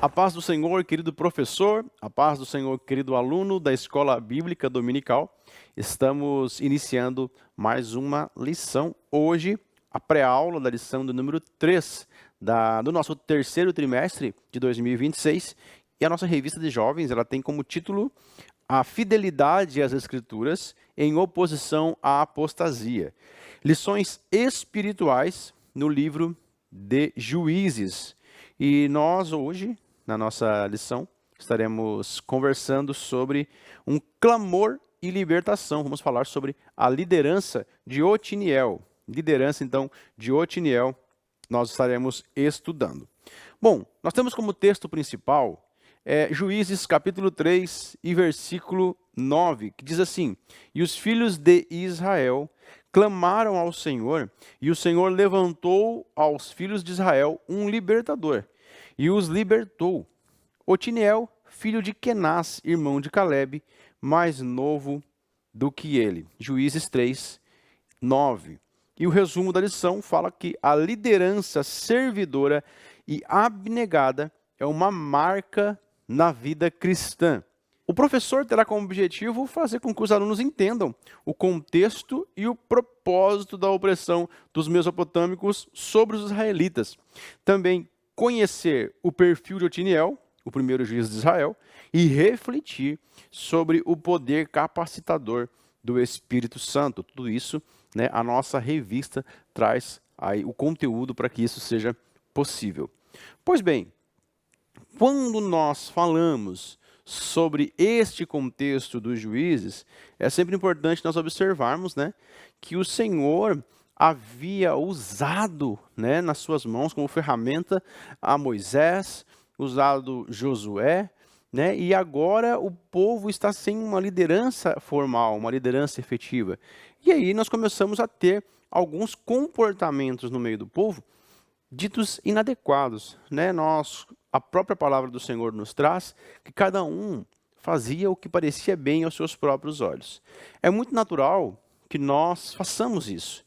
A paz do Senhor, querido professor, a paz do Senhor, querido aluno da Escola Bíblica Dominical. Estamos iniciando mais uma lição. Hoje, a pré-aula da lição do número 3 do nosso terceiro trimestre de 2026. E a nossa revista de jovens, ela tem como título A Fidelidade às Escrituras em Oposição à Apostasia. Lições espirituais no livro de Juízes. E nós hoje, na nossa lição, estaremos conversando sobre um clamor e libertação. Vamos falar sobre a liderança de Otiniel. Liderança, então, de Otiniel, nós estaremos estudando. Bom, nós temos como texto principal Juízes capítulo 3 e versículo 9, que diz assim: E os filhos de Israel clamaram ao Senhor, e o Senhor levantou aos filhos de Israel um libertador, e os libertou. Otiniel, filho de Kenaz, irmão de Calebe, mais novo do que ele. Juízes 3, 9. E o resumo da lição fala que a liderança servidora e abnegada é uma marca na vida cristã. O professor terá como objetivo fazer com que os alunos entendam o contexto e o propósito da opressão dos mesopotâmicos sobre os israelitas. Também conhecer o perfil de Otiniel, o primeiro juiz de Israel, e refletir sobre o poder capacitador do Espírito Santo. Tudo isso, a nossa revista traz aí o conteúdo para que isso seja possível. Pois bem, quando nós falamos sobre este contexto dos juízes, é sempre importante nós observarmos que o Senhor havia usado nas suas mãos como ferramenta a Moisés, usado Josué, e agora o povo está sem uma liderança formal, uma liderança efetiva. E aí nós começamos a ter alguns comportamentos no meio do povo ditos inadequados. A própria palavra do Senhor nos traz que cada um fazia o que parecia bem aos seus próprios olhos. É muito natural que nós façamos isso.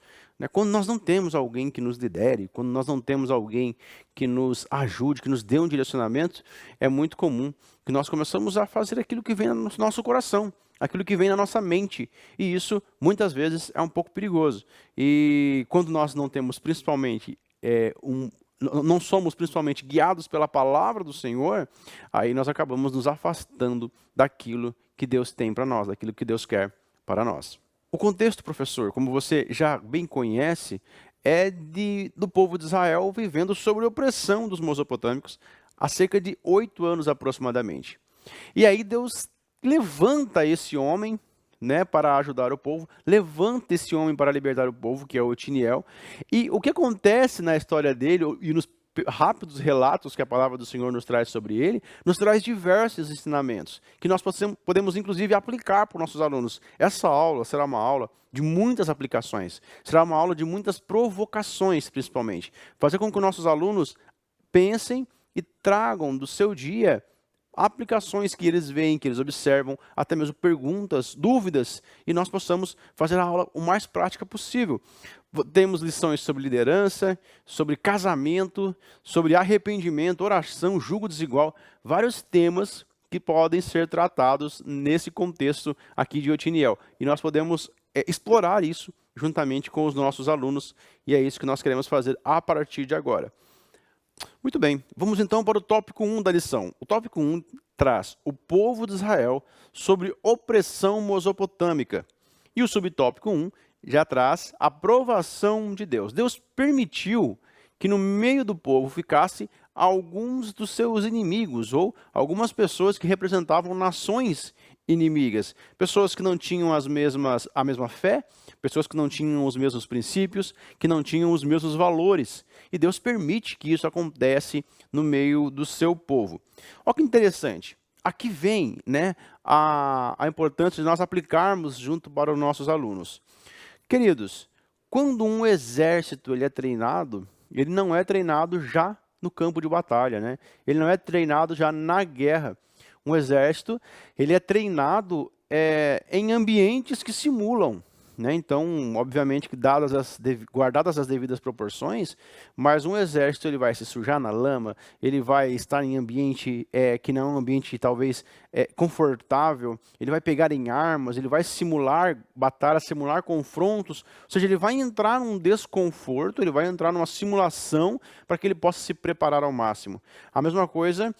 Quando nós não temos alguém que nos lidere, quando nós não temos alguém que nos ajude, que nos dê um direcionamento, é muito comum que nós começamos a fazer aquilo que vem no nosso coração, aquilo que vem na nossa mente. E isso, muitas vezes, é um pouco perigoso. E quando nós não temos, principalmente, não somos principalmente guiados pela palavra do Senhor, aí nós acabamos nos afastando daquilo que Deus tem para nós, daquilo que Deus quer para nós. O contexto, professor, como você já bem conhece, é do povo de Israel vivendo sob a opressão dos mesopotâmicos há cerca de 8 anos aproximadamente. E aí Deus levanta esse homem para ajudar o povo, levanta esse homem para libertar o povo, que é Otiniel. E o que acontece na história dele, e nos rápidos relatos que a palavra do Senhor nos traz sobre ele, nos traz diversos ensinamentos, que nós podemos inclusive aplicar para os nossos alunos. Essa aula será uma aula de muitas aplicações, será uma aula de muitas provocações, principalmente. Fazer com que os nossos alunos pensem e tragam do seu dia aplicações que eles veem, que eles observam, até mesmo perguntas, dúvidas, e nós possamos fazer a aula o mais prática possível. Temos lições sobre liderança, sobre casamento, sobre arrependimento, oração, jugo desigual, vários temas que podem ser tratados nesse contexto aqui de Otiniel. E nós podemos explorar isso juntamente com os nossos alunos, e é isso que nós queremos fazer a partir de agora. Muito bem, vamos então para o tópico 1 da lição. O tópico 1 traz o povo de Israel sobre opressão mesopotâmica. E o subtópico 1 já traz a aprovação de Deus. Deus permitiu que no meio do povo ficasse alguns dos seus inimigos, ou algumas pessoas que representavam nações inimigas. Pessoas que não tinham a mesma fé, pessoas que não tinham os mesmos princípios, que não tinham os mesmos valores. E Deus permite que isso aconteça no meio do seu povo. Olha que interessante. Aqui vem a importância de nós aplicarmos junto para os nossos alunos. Queridos, quando um exército ele é treinado, ele não é treinado já no campo de batalha, Ele não é treinado já na guerra. Um exército ele é treinado em ambientes que simulam né? Então, obviamente que guardadas as devidas proporções, mas um exército ele vai se sujar na lama, ele vai estar em ambiente que não é um ambiente talvez confortável, ele vai pegar em armas, ele vai simular batalhas, simular confrontos, ou seja, ele vai entrar num desconforto, ele vai entrar numa simulação para que ele possa se preparar ao máximo. A mesma coisa,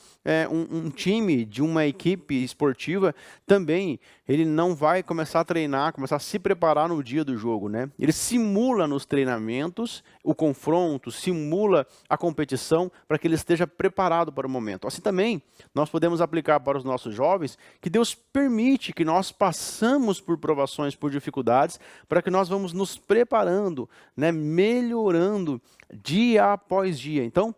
um time de uma equipe esportiva também, ele não vai começar a treinar, começar a se preparar no dia do jogo, né? Ele simula nos treinamentos o confronto, simula a competição para que ele esteja preparado para o momento. Assim também, nós podemos aplicar para os nossos jovens que Deus permite que nós passamos por provações, por dificuldades, para que nós vamos nos preparando, né? Melhorando dia após dia. Então,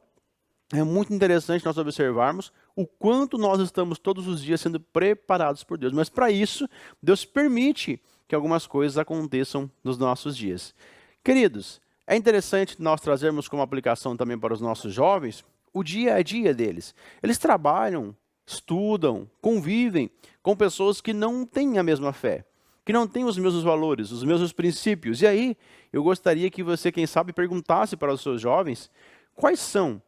é muito interessante nós observarmos o quanto nós estamos todos os dias sendo preparados por Deus. Mas para isso, Deus permite que algumas coisas aconteçam nos nossos dias. Queridos, é interessante nós trazermos como aplicação também para os nossos jovens o dia a dia deles. Eles trabalham, estudam, convivem com pessoas que não têm a mesma fé, que não têm os mesmos valores, os mesmos princípios. E aí, eu gostaria que você, quem sabe, perguntasse para os seus jovens quais são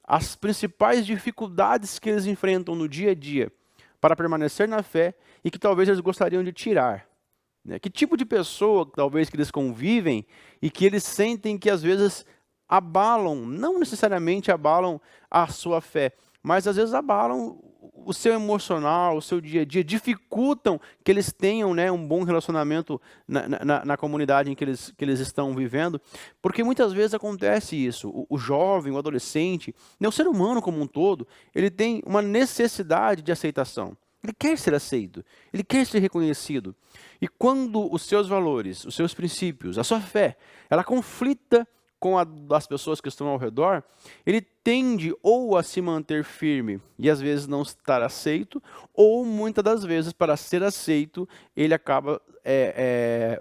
as principais dificuldades que eles enfrentam no dia a dia para permanecer na fé e que talvez eles gostariam de tirar. Né? Que tipo de pessoa talvez que eles convivem e que eles sentem que às vezes abalam, não necessariamente abalam a sua fé, mas às vezes abalam o seu emocional, o seu dia a dia, dificultam que eles tenham, né, um bom relacionamento na comunidade em que eles estão vivendo, porque muitas vezes acontece isso, o jovem, o adolescente, né, o ser humano como um todo, ele tem uma necessidade de aceitação. Ele quer ser aceito, ele quer ser reconhecido. E quando os seus valores, os seus princípios, a sua fé, ela conflita com a das pessoas que estão ao redor, ele tende ou a se manter firme e às vezes não estar aceito, ou muitas das vezes, para ser aceito, ele acaba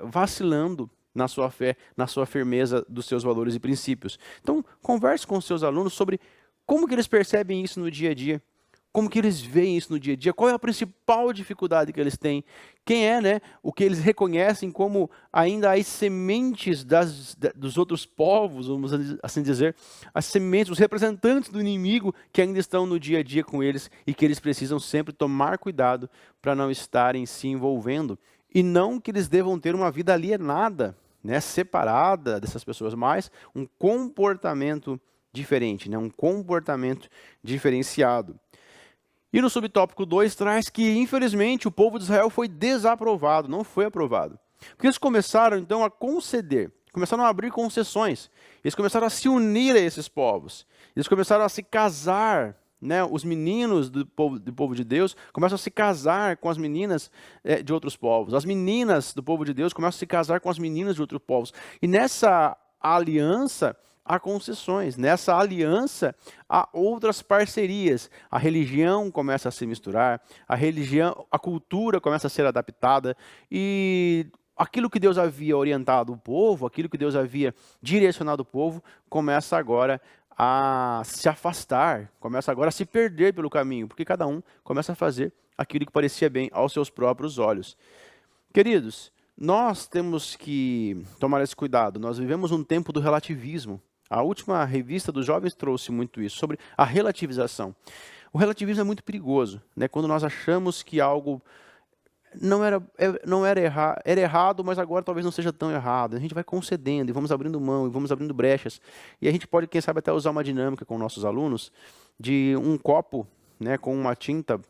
vacilando na sua fé, na sua firmeza dos seus valores e princípios. Então, converse com os seus alunos sobre como que eles percebem isso no dia a dia. Como que eles veem isso no dia a dia? Qual é a principal dificuldade que eles têm? Quem é, né, o que eles reconhecem como ainda as sementes dos outros povos, vamos assim dizer, as sementes, os representantes do inimigo que ainda estão no dia a dia com eles e que eles precisam sempre tomar cuidado para não estarem se envolvendo. E não que eles devam ter uma vida alienada, né, separada dessas pessoas, mas um comportamento diferente, né, um comportamento diferenciado. E no subtópico 2 traz que, infelizmente, o povo de Israel foi desaprovado, não foi aprovado. Porque eles começaram, então, a conceder, começaram a abrir concessões, eles começaram a se unir a esses povos, eles começaram a se casar, né, os meninos do povo de Deus começam a se casar com as meninas de outros povos, as meninas do povo de Deus começam a se casar com as meninas de outros povos. E nessa aliança, há concessões. Nessa aliança, há outras parcerias. A religião começa a se misturar, a cultura começa a ser adaptada e aquilo que Deus havia orientado o povo, aquilo que Deus havia direcionado o povo, começa agora a se afastar, começa agora a se perder pelo caminho, porque cada um começa a fazer aquilo que parecia bem aos seus próprios olhos. Queridos, nós temos que tomar esse cuidado. Nós vivemos um tempo do relativismo. A última revista dos jovens trouxe muito isso, sobre a relativização. O relativismo é muito perigoso, né? Quando nós achamos que algo era errado, mas agora talvez não seja tão errado. A gente vai concedendo e vamos abrindo mão e vamos abrindo brechas. E a gente pode, quem sabe, até usar uma dinâmica com nossos alunos de um copo, né, com uma tinta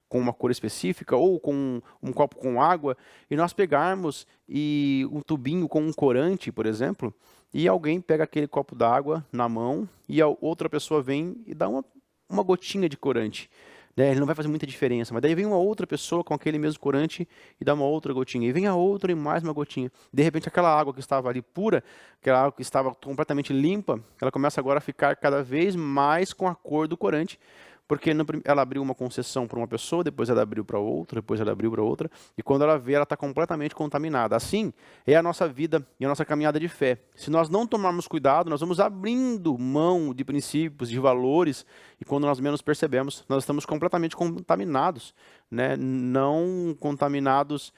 com uma cor específica, ou com um copo com água, e nós pegarmos um tubinho com um corante, por exemplo, e alguém pega aquele copo d'água na mão, e a outra pessoa vem e dá uma gotinha de corante. Né? Ele não vai fazer muita diferença, mas daí vem uma outra pessoa com aquele mesmo corante e dá uma outra gotinha, e vem a outra e mais uma gotinha. De repente, aquela água que estava ali pura, aquela água que estava completamente limpa, ela começa agora a ficar cada vez mais com a cor do corante, porque ela abriu uma concessão para uma pessoa, depois ela abriu para outra, depois ela abriu para outra, e quando ela vê, ela está completamente contaminada. Assim é a nossa vida e a nossa caminhada de fé. Se nós não tomarmos cuidado, nós vamos abrindo mão de princípios, de valores, e quando nós menos percebemos, nós estamos completamente contaminados, né? Não contaminados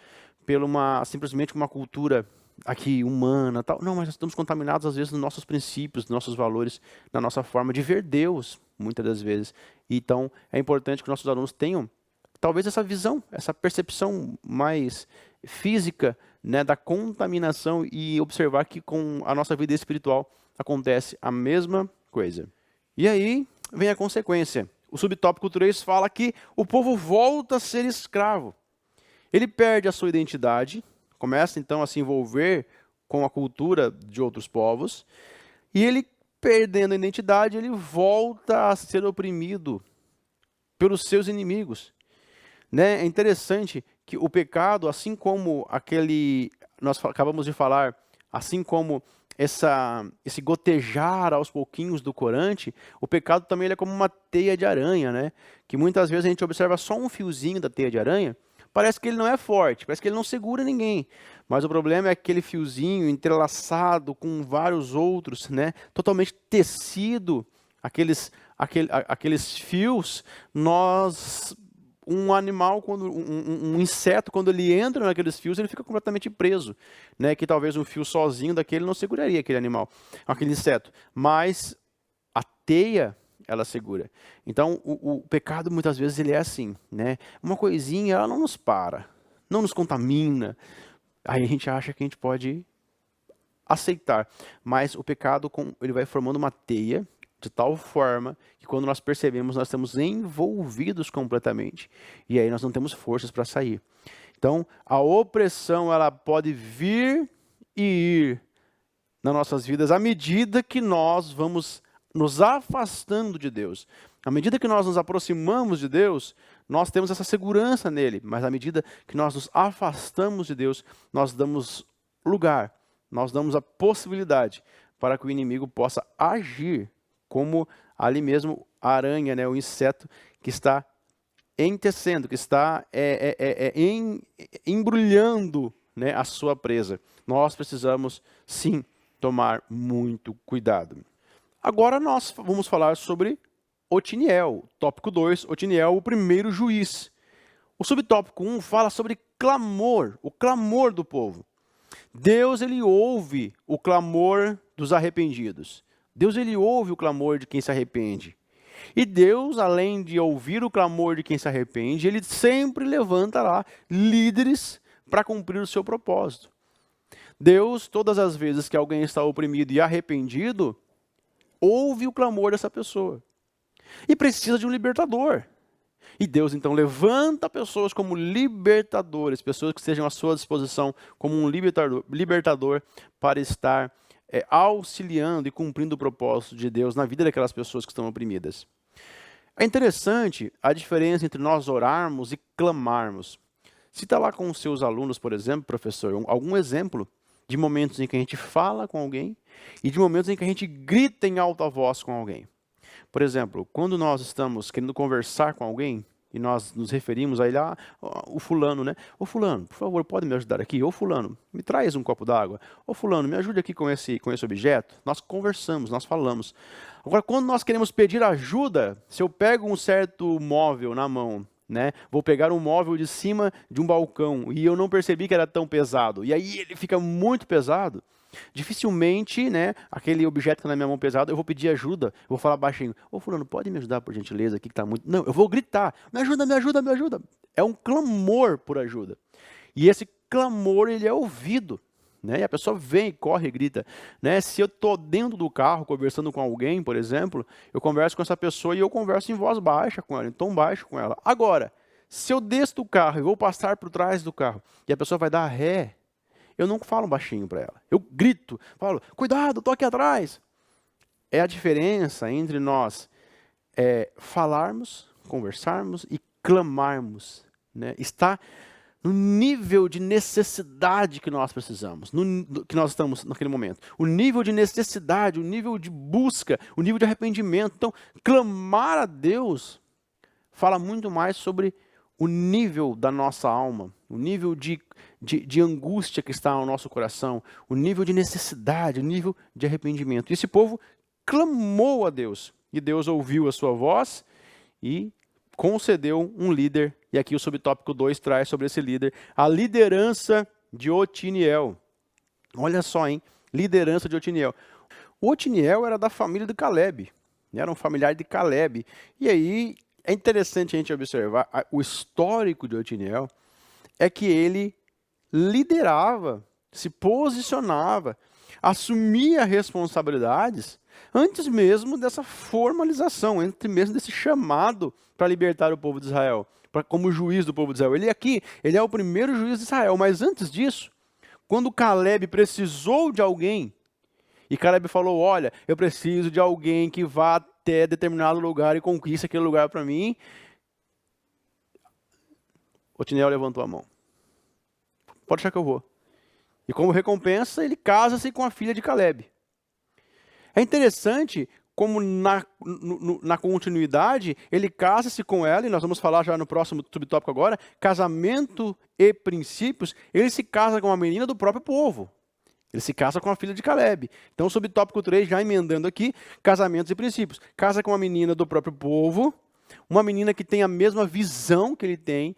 simplesmente uma cultura aqui humana, tal. Não, mas nós estamos contaminados às vezes nos nossos princípios, nos nossos valores, na nossa forma de ver Deus, muitas das vezes. Então, é importante que nossos alunos tenham talvez essa visão, essa percepção mais física, né, da contaminação e observar que com a nossa vida espiritual acontece a mesma coisa. E aí vem a consequência. O subtópico 3 fala que o povo volta a ser escravo. Ele perde a sua identidade, começa então a se envolver com a cultura de outros povos, e ele, perdendo a identidade, ele volta a ser oprimido pelos seus inimigos. Né? É interessante que o pecado, assim como nós acabamos de falar, assim como esse gotejar aos pouquinhos do corante, o pecado também ele é como uma teia de aranha, né? Que muitas vezes a gente observa só um fiozinho da teia de aranha, parece que ele não é forte, parece que ele não segura ninguém. Mas o problema é aquele fiozinho entrelaçado com vários outros, né? Totalmente tecido, aqueles fios, um animal, um inseto, quando ele entra naqueles fios, ele fica completamente preso, né? Que talvez um fio sozinho daquele não seguraria aquele animal, aquele inseto. Mas a teia, ela segura. Então, o pecado, muitas vezes, ele é assim, né? Uma coisinha, ela não nos para, não nos contamina. Aí a gente acha que a gente pode aceitar. Mas o pecado, ele vai formando uma teia, de tal forma que quando nós percebemos, nós estamos envolvidos completamente. E aí nós não temos forças para sair. Então, a opressão, ela pode vir e ir nas nossas vidas à medida que nós vamos nos afastando de Deus. À medida que nós nos aproximamos de Deus, nós temos essa segurança nele. Mas à medida que nós nos afastamos de Deus, nós damos lugar, nós damos a possibilidade para que o inimigo possa agir como ali mesmo a aranha, né, o inseto que está entecendo, que está embrulhando, né, a sua presa. Nós precisamos, sim, tomar muito cuidado. Agora nós vamos falar sobre Otiniel, tópico 2, Otiniel, o primeiro juiz. O subtópico 1 fala sobre clamor, o clamor do povo. Deus, ele ouve o clamor dos arrependidos. Deus, ele ouve o clamor de quem se arrepende. E Deus, além de ouvir o clamor de quem se arrepende, ele sempre levanta lá líderes para cumprir o seu propósito. Deus, todas as vezes que alguém está oprimido e arrependido, ouve o clamor dessa pessoa. E precisa de um libertador. E Deus, então, levanta pessoas como libertadores, pessoas que estejam à sua disposição como um libertador para estar auxiliando e cumprindo o propósito de Deus na vida daquelas pessoas que estão oprimidas. É interessante a diferença entre nós orarmos e clamarmos. Cita lá com os seus alunos, por exemplo, professor, algum exemplo de momentos em que a gente fala com alguém e de momentos em que a gente grita em alta voz com alguém. Por exemplo, quando nós estamos querendo conversar com alguém e nós nos referimos a ele, o fulano, né? Ô fulano, por favor, pode me ajudar aqui? Ô fulano, me traz um copo d'água. Ô fulano, me ajude aqui com esse objeto. Nós conversamos, nós falamos. Agora, quando nós queremos pedir ajuda, se eu pego um certo móvel na mão, né? Vou pegar um móvel de cima de um balcão e eu não percebi que era tão pesado. E aí ele fica muito pesado. Dificilmente, né, aquele objeto que está na minha mão pesado, eu vou pedir ajuda, eu vou falar baixinho, ô fulano, pode me ajudar por gentileza aqui que está muito... Não, eu vou gritar, me ajuda, me ajuda, me ajuda. É um clamor por ajuda. E esse clamor, ele é ouvido, né? E a pessoa vem, corre e grita, né? Se eu estou dentro do carro conversando com alguém, por exemplo, eu converso com essa pessoa e eu converso em voz baixa com ela, em tom baixo com ela. Agora, se eu desço do carro e vou passar por trás do carro e a pessoa vai dar ré, eu não falo baixinho para ela. Eu grito, falo, cuidado, estou aqui atrás. É a diferença entre nós falarmos, conversarmos e clamarmos. Né? Está no nível de necessidade que nós precisamos, que nós estamos naquele momento. O nível de necessidade, o nível de busca, o nível de arrependimento. Então, clamar a Deus fala muito mais sobre o nível da nossa alma, o nível de angústia que está no nosso coração, o nível de necessidade, o nível de arrependimento. E esse povo clamou a Deus, e Deus ouviu a sua voz e concedeu um líder. E aqui o subtópico 2 traz sobre esse líder, a liderança de Otiniel. Olha só, hein? Liderança de Otiniel. O Otiniel era da família de Caleb, né? Era um familiar de Caleb. E aí é interessante a gente observar o histórico de Otiniel é que ele liderava, se posicionava, assumia responsabilidades antes mesmo dessa formalização, antes mesmo desse chamado para libertar o povo de Israel, como juiz do povo de Israel. Ele é o primeiro juiz de Israel, mas antes disso, quando Caleb precisou de alguém, e Caleb falou, olha, eu preciso de alguém que vá até determinado lugar e conquiste aquele lugar para mim, Otiniel levantou a mão. Pode achar que eu vou. E como recompensa, ele casa-se com a filha de Caleb. É interessante como na continuidade, ele casa-se com ela, e nós vamos falar já no próximo subtópico agora, casamento e princípios, ele se casa com uma menina do próprio povo. Ele se casa com a filha de Caleb. Então, subtópico 3, já emendando aqui, casamentos e princípios. Casa com uma menina do próprio povo, uma menina que tem a mesma visão que ele tem,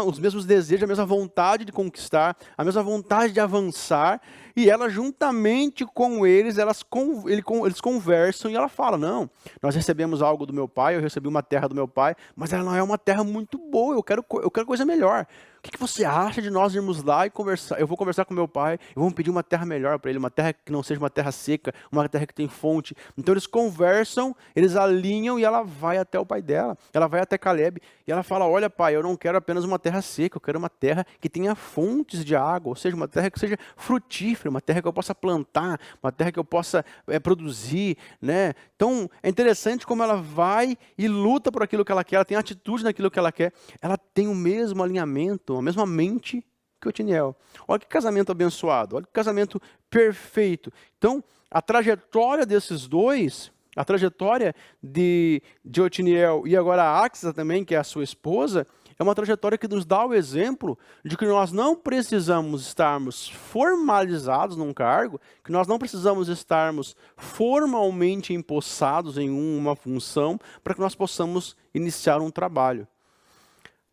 os mesmos desejos, a mesma vontade de conquistar, a mesma vontade de avançar, e ela juntamente com eles, eles conversam e ela fala, não, nós recebemos algo do meu pai, eu recebi uma terra do meu pai, mas ela não é uma terra muito boa, eu quero coisa melhor. O que você acha de nós irmos lá e conversar? Eu vou conversar com meu pai, eu vou pedir uma terra melhor para ele, uma terra que não seja uma terra seca, uma terra que tem fonte. Então eles conversam, eles alinham e ela vai até o pai dela, ela vai até Caleb e ela fala, olha pai, eu não quero apenas uma terra seca, eu quero uma terra que tenha fontes de água, ou seja, uma terra que seja frutífera, uma terra que eu possa plantar, uma terra que eu possa produzir, né? Então é interessante como ela vai e luta por aquilo que ela quer, ela tem atitude naquilo que ela quer, ela tem o mesmo alinhamento, a mesma mente que Otiniel. Olha que casamento abençoado, olha que casamento perfeito. Então, a trajetória desses dois, a trajetória de Otiniel e agora a Axa também, que é a sua esposa, é uma trajetória que nos dá o exemplo de que nós não precisamos estarmos formalizados num cargo, que nós não precisamos estarmos formalmente empossados em uma função para que nós possamos iniciar um trabalho.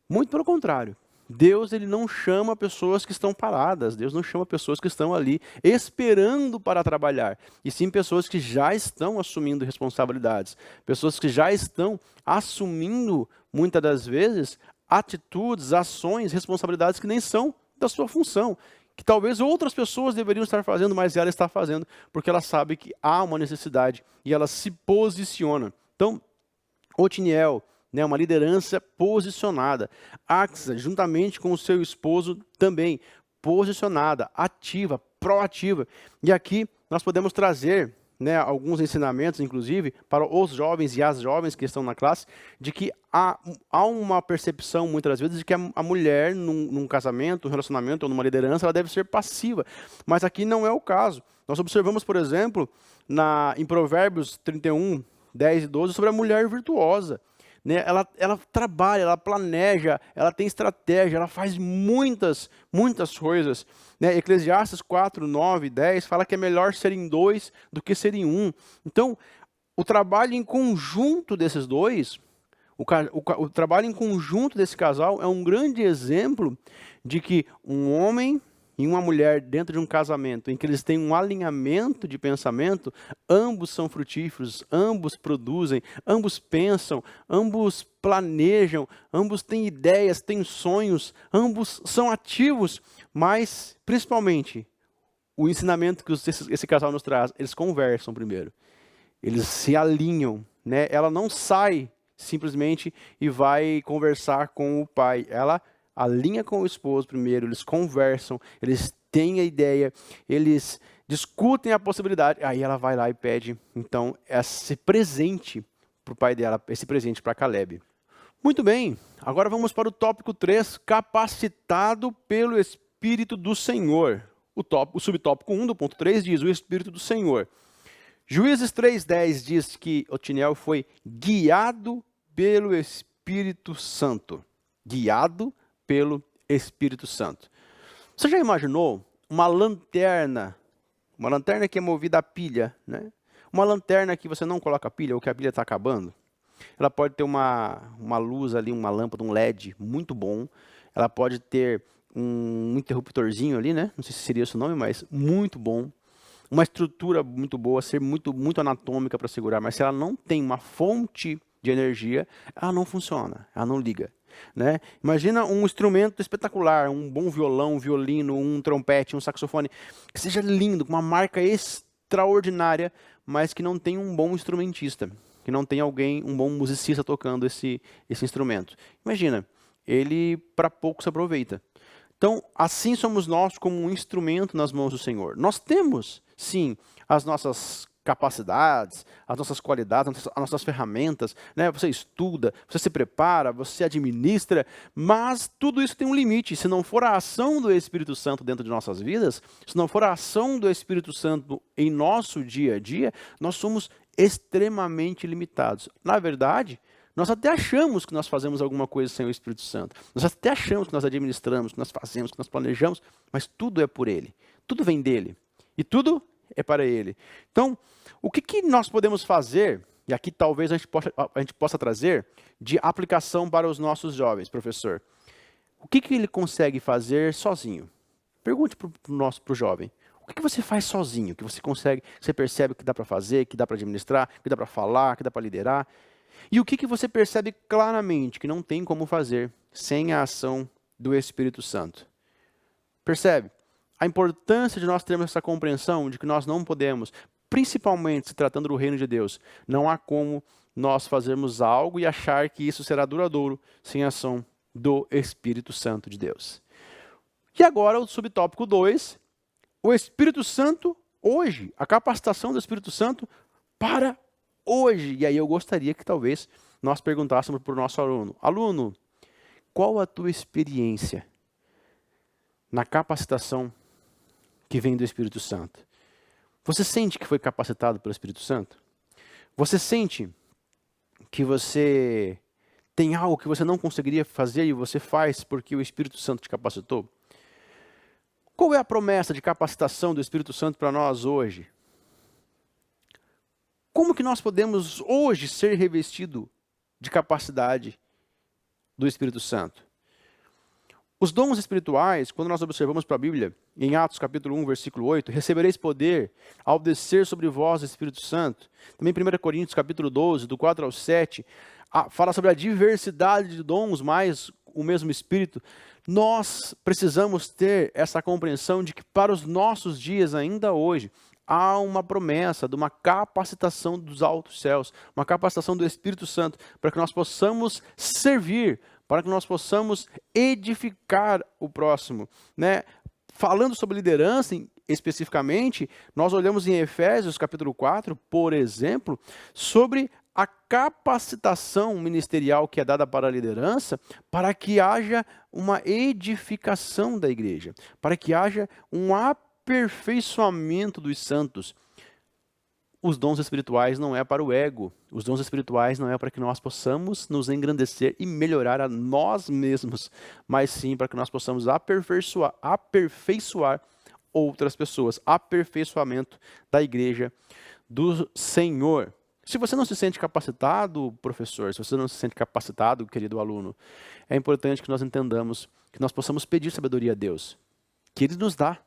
Muito pelo contrário. Deus ele não chama pessoas que estão paradas, Deus não chama pessoas que estão ali esperando para trabalhar, e sim pessoas que já estão assumindo responsabilidades, pessoas que já estão assumindo, muitas das vezes, atitudes, ações, responsabilidades que nem são da sua função, que talvez outras pessoas deveriam estar fazendo, mas ela está fazendo, porque ela sabe que há uma necessidade, e ela se posiciona. Então, Otiniel, né, uma liderança posicionada. Axa, juntamente com o seu esposo, também posicionada, ativa, proativa. E aqui nós podemos trazer, né, alguns ensinamentos, inclusive, para os jovens e as jovens que estão na classe, de que há uma percepção, muitas vezes, de que a mulher, num casamento, um relacionamento ou numa liderança, ela deve ser passiva. Mas aqui não é o caso. Nós observamos, por exemplo, em Provérbios 31, 10 e 12, sobre a mulher virtuosa. Né? Ela trabalha, ela planeja, ela tem estratégia, ela faz muitas coisas. Né? Eclesiastes 4, 9 e 10 fala que é melhor ser em dois do que ser em um. Então, o trabalho em conjunto desses dois, o trabalho em conjunto desse casal é um grande exemplo de que um homem e uma mulher dentro de um casamento em que eles têm um alinhamento de pensamento, ambos são frutíferos, ambos produzem, ambos pensam, ambos planejam, ambos têm ideias, têm sonhos, ambos são ativos, mas principalmente o ensinamento que esse casal nos traz, eles conversam primeiro, eles se alinham, né? Ela não sai simplesmente e vai conversar com o pai, ela alinha com o esposo primeiro, eles conversam, eles têm a ideia, eles discutem a possibilidade, aí ela vai lá e pede, então, esse presente para o pai dela, esse presente para Caleb. Muito bem, agora vamos para o tópico 3, capacitado pelo Espírito do Senhor. O subtópico 1 do ponto 3 diz, o Espírito do Senhor. Juízes 3:10 diz que Otiniel foi guiado pelo Espírito Santo. Guiado pelo Espírito Santo. Você já imaginou uma lanterna que é movida a pilha, né? Uma lanterna que você não coloca pilha ou que a pilha está acabando? Ela pode ter uma luz ali, uma lâmpada, um LED muito bom. Ela pode ter um interruptorzinho ali, né? Não sei se seria esse o nome, mas muito bom. Uma estrutura muito boa, ser muito anatômica para segurar, mas se ela não tem uma fonte de energia, ela não funciona, ela não liga. Né? Imagina um instrumento espetacular, um bom violão, um violino, um trompete, um saxofone, que seja lindo, com uma marca extraordinária, mas que não tem um bom instrumentista, que não tem alguém, um bom musicista tocando esse instrumento. Imagina, ele para pouco se aproveita. Então, assim somos nós como um instrumento nas mãos do Senhor. Nós temos, sim, as nossas capacidades, as nossas qualidades, as nossas ferramentas, né? Você estuda, você se prepara, você administra, mas tudo isso tem um limite. Se não for a ação do Espírito Santo dentro de nossas vidas, se não for a ação do Espírito Santo em nosso dia a dia, nós somos extremamente limitados. Na verdade, nós até achamos que nós fazemos alguma coisa sem o Espírito Santo. Nós até achamos que nós administramos, que nós fazemos, que nós planejamos, mas tudo é por Ele. Tudo vem dEle. E tudo é para Ele. Então, o que nós podemos fazer, e aqui talvez a gente possa trazer, de aplicação para os nossos jovens, professor? O que ele consegue fazer sozinho? Pergunte para o jovem. O que você faz sozinho, que você consegue, que você percebe que dá para fazer, que dá para administrar, que dá para falar, que dá para liderar? E o que você percebe claramente que não tem como fazer sem a ação do Espírito Santo? Percebe? A importância de nós termos essa compreensão de que nós não podemos, principalmente se tratando do reino de Deus, não há como nós fazermos algo e achar que isso será duradouro sem a ação do Espírito Santo de Deus. E agora o subtópico 2, o Espírito Santo hoje, a capacitação do Espírito Santo para hoje. E aí eu gostaria que talvez nós perguntássemos para o nosso aluno. Aluno, qual a tua experiência na capacitação que vem do Espírito Santo? Você sente que foi capacitado pelo Espírito Santo? Você sente que você tem algo que você não conseguiria fazer e você faz porque o Espírito Santo te capacitou? Qual é a promessa de capacitação do Espírito Santo para nós hoje? Como que nós podemos hoje ser revestidos de capacidade do Espírito Santo? Os dons espirituais, quando nós observamos para a Bíblia, em Atos capítulo 1, versículo 8, recebereis poder ao descer sobre vós o Espírito Santo. Também 1 Coríntios capítulo 12, do 4 ao 7, fala sobre a diversidade de dons, mas o mesmo Espírito. Nós precisamos ter essa compreensão de que para os nossos dias, ainda hoje, há uma promessa de uma capacitação dos altos céus, uma capacitação do Espírito Santo, para que nós possamos servir, para que nós possamos edificar o próximo. Né? Falando sobre liderança, especificamente, nós olhamos em Efésios capítulo 4, por exemplo, sobre a capacitação ministerial que é dada para a liderança, para que haja uma edificação da igreja, para que haja um aperfeiçoamento dos santos. Os dons espirituais não é para o ego, os dons espirituais não é para que nós possamos nos engrandecer e melhorar a nós mesmos, mas sim para que nós possamos aperfeiçoar outras pessoas, aperfeiçoamento da igreja do Senhor. Se você não se sente capacitado, professor, se você não se sente capacitado, querido aluno, é importante que nós entendamos, que nós possamos pedir sabedoria a Deus, que Ele nos dá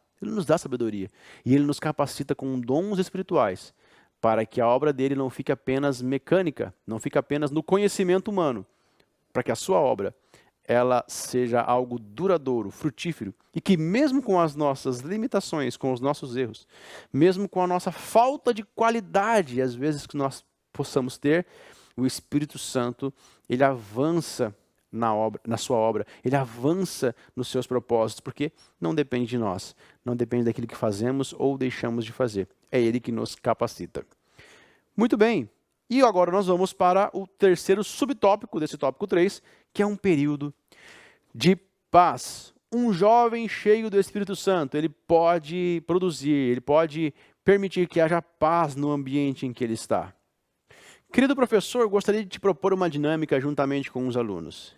sabedoria, e Ele nos capacita com dons espirituais, para que a obra dele não fique apenas mecânica, não fique apenas no conhecimento humano, para que a sua obra ela seja algo duradouro, frutífero, e que mesmo com as nossas limitações, com os nossos erros, mesmo com a nossa falta de qualidade, às vezes que nós possamos ter, o Espírito Santo, ele avança na sua obra, ele avança nos seus propósitos, porque não depende de nós, não depende daquilo que fazemos ou deixamos de fazer, é ele que nos capacita. Muito bem, e agora nós vamos para o terceiro subtópico desse tópico 3, que é um período de paz. Um jovem cheio do Espírito Santo, ele pode produzir, ele pode permitir que haja paz no ambiente em que ele está. Querido professor, gostaria de te propor uma dinâmica juntamente com os alunos.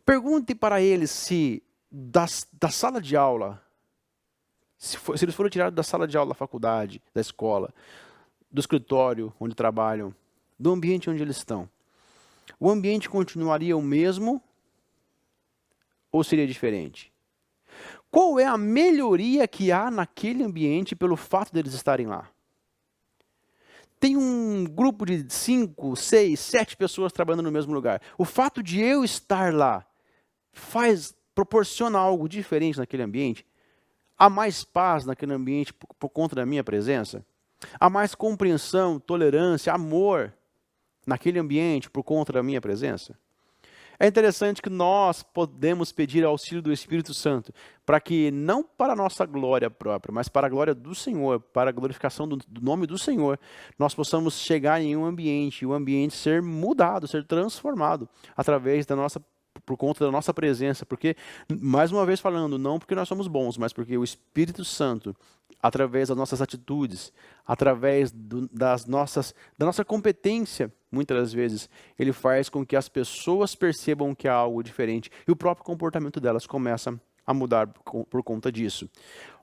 Pergunte para eles se da sala de aula, se eles foram tirados da sala de aula da faculdade, da escola, do escritório onde trabalham, do ambiente onde eles estão, o ambiente continuaria o mesmo ou seria diferente? Qual é a melhoria que há naquele ambiente pelo fato deles estarem lá? Tem um grupo de 5, 6, 7 pessoas trabalhando no mesmo lugar. O fato de eu estar lá proporciona algo diferente naquele ambiente? Há mais paz naquele ambiente por conta da minha presença? Há mais compreensão, tolerância, amor naquele ambiente por conta da minha presença? É interessante que nós podemos pedir auxílio do Espírito Santo para que, não para a nossa glória própria, mas para a glória do Senhor, para a glorificação do nome do Senhor, nós possamos chegar em um ambiente, e o ambiente ser mudado, ser transformado através por conta da nossa presença, porque, mais uma vez falando, não porque nós somos bons, mas porque o Espírito Santo, através das nossas atitudes, através da nossa competência, muitas vezes, ele faz com que as pessoas percebam que há algo diferente e o próprio comportamento delas começa a mudar por conta disso.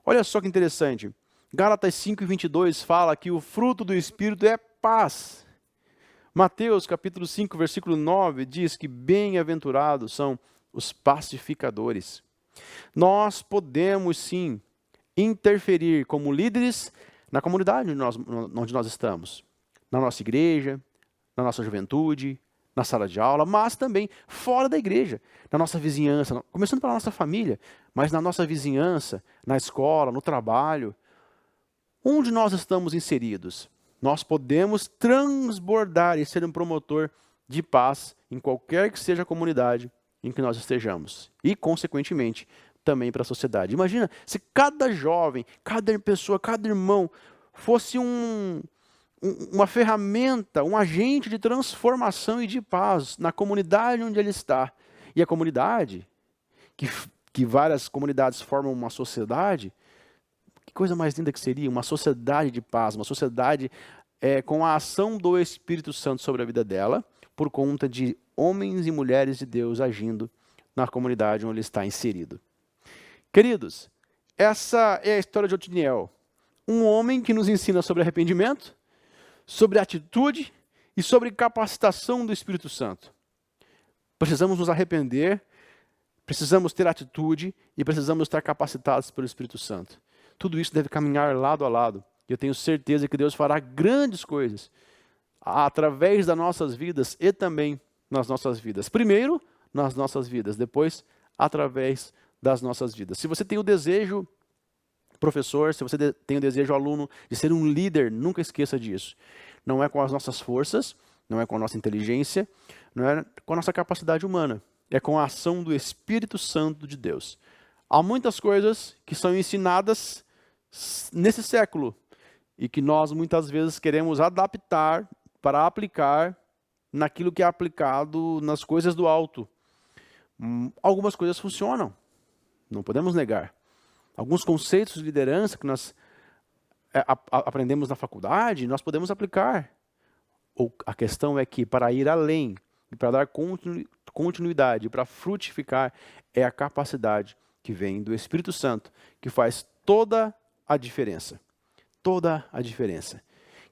Olha só que interessante, Gálatas 5:22 fala que o fruto do Espírito é paz. Mateus capítulo 5, versículo 9 diz que bem-aventurados são os pacificadores. Nós podemos sim interferir como líderes na comunidade onde nós estamos, na nossa igreja, na nossa juventude, na sala de aula, mas também fora da igreja, na nossa vizinhança, começando pela nossa família, mas na nossa vizinhança, na escola, no trabalho, onde nós estamos inseridos. Nós podemos transbordar e ser um promotor de paz em qualquer que seja a comunidade em que nós estejamos. E, consequentemente, também para a sociedade. Imagina se cada jovem, cada pessoa, cada irmão fosse uma ferramenta, um agente de transformação e de paz na comunidade onde ele está. E a comunidade, que várias comunidades formam uma sociedade, que coisa mais linda que seria uma sociedade de paz, uma sociedade com a ação do Espírito Santo sobre a vida dela, por conta de homens e mulheres de Deus agindo na comunidade onde ele está inserido. Queridos, essa é a história de Otiniel, um homem que nos ensina sobre arrependimento, sobre atitude e sobre capacitação do Espírito Santo. Precisamos nos arrepender, precisamos ter atitude e precisamos estar capacitados pelo Espírito Santo. Tudo isso deve caminhar lado a lado. Eu tenho certeza que Deus fará grandes coisas através das nossas vidas e também nas nossas vidas. Primeiro, nas nossas vidas, depois, através das nossas vidas. Se você tem o desejo, professor, se você tem o desejo, aluno, de ser um líder, nunca esqueça disso. Não é com as nossas forças, não é com a nossa inteligência, não é com a nossa capacidade humana. É com a ação do Espírito Santo de Deus. Há muitas coisas que são ensinadas nesse século e que nós muitas vezes queremos adaptar para aplicar naquilo que é aplicado nas coisas do alto. Algumas coisas funcionam, não podemos negar. Alguns conceitos de liderança que nós aprendemos na faculdade, nós podemos aplicar. A questão é que para ir além, e para dar continuidade, para frutificar, é a capacidade que vem do Espírito Santo, que faz toda a diferença. Toda a diferença.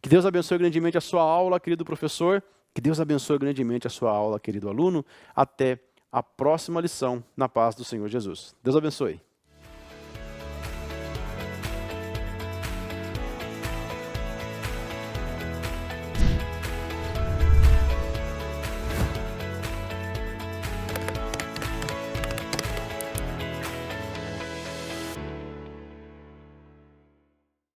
Que Deus abençoe grandemente a sua aula, querido professor. Que Deus abençoe grandemente a sua aula, querido aluno. Até a próxima lição, na paz do Senhor Jesus. Deus abençoe.